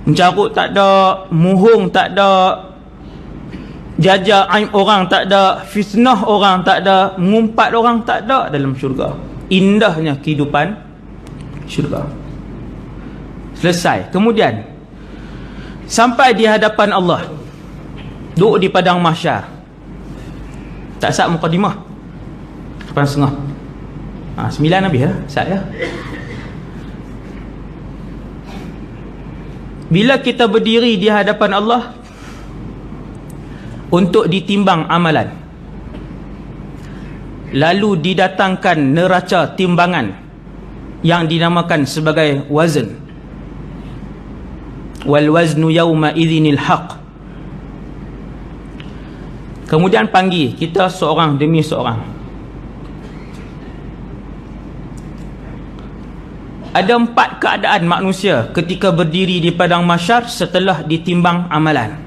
Mencarut tak ada, muhung tak ada, jajak aib orang tak ada, fitnah orang tak ada, mengumpat orang tak ada dalam syurga. Indahnya kehidupan syurga. Selesai. Kemudian sampai di hadapan Allah, duduk di padang mahsyar. Tak sah mukadimah, 8.30. 9 habis ya, sah ya. Bila kita berdiri di hadapan Allah untuk ditimbang amalan, lalu didatangkan neraca timbangan yang dinamakan sebagai wazn. Wal waznu yawma idzinil haq. Kemudian panggil kita seorang demi seorang. Ada 4 keadaan manusia ketika berdiri di padang mahsyar setelah ditimbang amalan.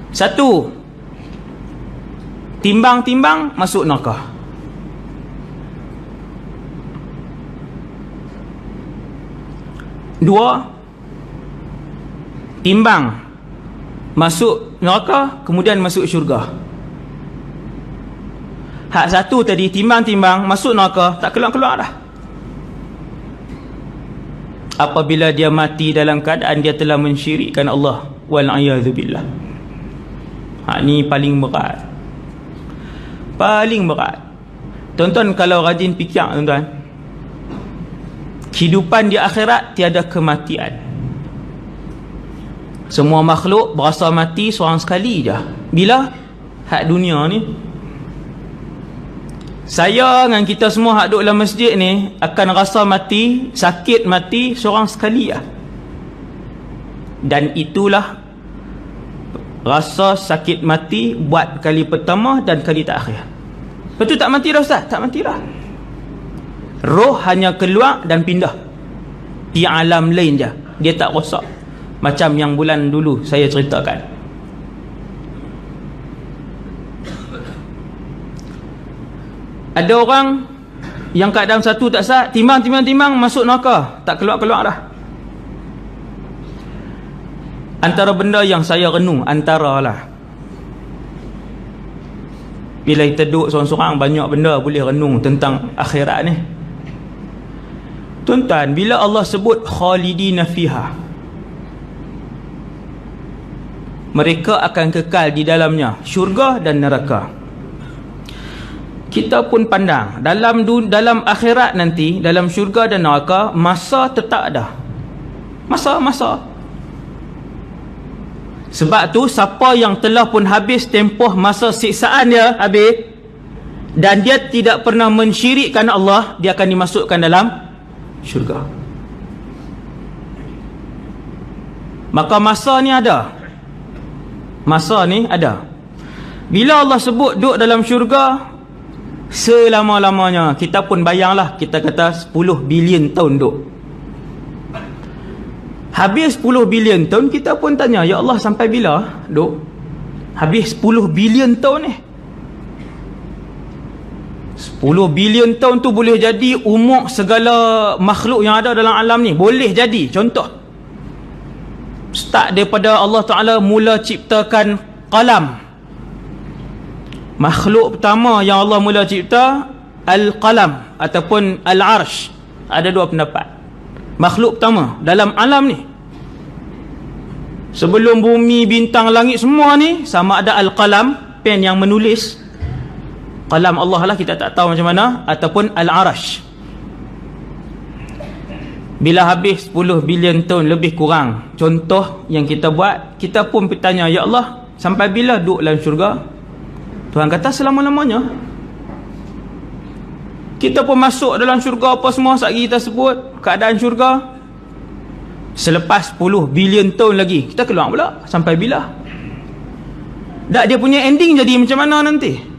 1, timbang-timbang masuk neraka. 2, timbang masuk neraka, kemudian masuk syurga. Hak 1 tadi, timbang-timbang masuk neraka, tak keluar-keluar dah. Apabila dia mati dalam keadaan dia telah mensyirikkan Allah, wal'iyadzubillah. Hak ni paling berat. Paling berat. Tuan-tuan kalau rajin fikir, tuan-tuan, kehidupan di akhirat tiada kematian. Semua makhluk berasa mati seorang sekali je. Bila? Hak dunia ni. Saya dengan kita semua hak duduk dalam masjid ni akan rasa mati, sakit mati seorang sekali lah. Dan itulah rasa sakit mati buat kali pertama dan kali terakhir. Betul tak mati dah Ustaz? Tak mati dah. Roh hanya keluar dan pindah di alam lain je. Dia tak rosak. Macam yang bulan dulu saya ceritakan. Ada orang yang keadaan 1 tak sah, timbang masuk neraka, tak keluar-keluar dah. Antara benda yang saya renung, antaralah, bila kita duduk seorang-seorang, banyak benda boleh renung tentang akhirat ni. Tuan-tuan, bila Allah sebut khalidina fiha, mereka akan kekal di dalamnya, syurga dan neraka. Kita pun pandang dalam akhirat nanti, dalam syurga dan neraka, masa tetap ada. Masa. Sebab tu siapa yang telah pun habis tempoh masa siksaan dia habis, dan dia tidak pernah mensyirikkan Allah, dia akan dimasukkan dalam syurga. Maka masa ni ada. Masa ni ada. Bila Allah sebut duduk dalam syurga selama-lamanya, kita pun bayanglah, kita kata 10 bilion tahun duduk. Habis 10 bilion tahun, kita pun tanya, ya Allah sampai bila duduk? Habis 10 bilion tahun ni. 10 bilion tahun tu boleh jadi umur segala makhluk yang ada dalam alam ni. Boleh jadi. Contoh, start daripada Allah Ta'ala mula ciptakan qalam. Makhluk pertama yang Allah mula cipta, Al-Qalam ataupun Al-Arsh. Ada 2 pendapat. Makhluk pertama dalam alam ni, sebelum bumi, bintang, langit semua ni, sama ada Al-Qalam, pen yang menulis, qalam Allah lah, kita tak tahu macam mana, ataupun Al-Arsh. Bila habis 10 bilion tahun lebih kurang, contoh yang kita buat, kita pun bertanya, ya Allah sampai bila duduk dalam syurga? Tuhan kata selama-lamanya. Kita pun masuk dalam syurga apa semua satgi kita sebut keadaan syurga. Selepas 10 bilion tahun lagi kita keluar pula. Sampai bila? Tak, dia punya ending jadi macam mana nanti?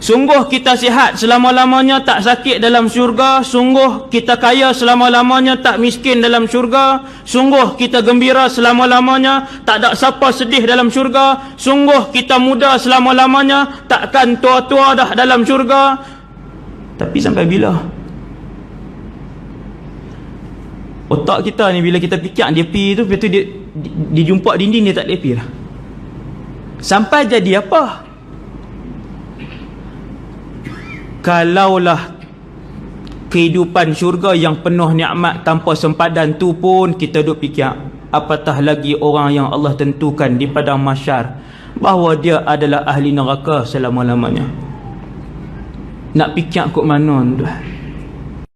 Sungguh kita sihat selama-lamanya, tak sakit dalam syurga. Sungguh kita kaya selama-lamanya, tak miskin dalam syurga. Sungguh kita gembira selama-lamanya, tak ada siapa sedih dalam syurga. Sungguh kita muda selama-lamanya, takkan tua-tua dah dalam syurga. Tapi sampai bila? Otak kita ni bila kita fikir dia pi tu, lepas tu dia jumpa dinding, dia tak boleh pi lah. Sampai jadi apa? Kalaulah kehidupan syurga yang penuh nikmat tanpa sempadan tu pun kita duk fikir, apatah lagi orang yang Allah tentukan di padang mahsyar bahawa dia adalah ahli neraka selama-lamanya. Nak fikir kok mana tuan?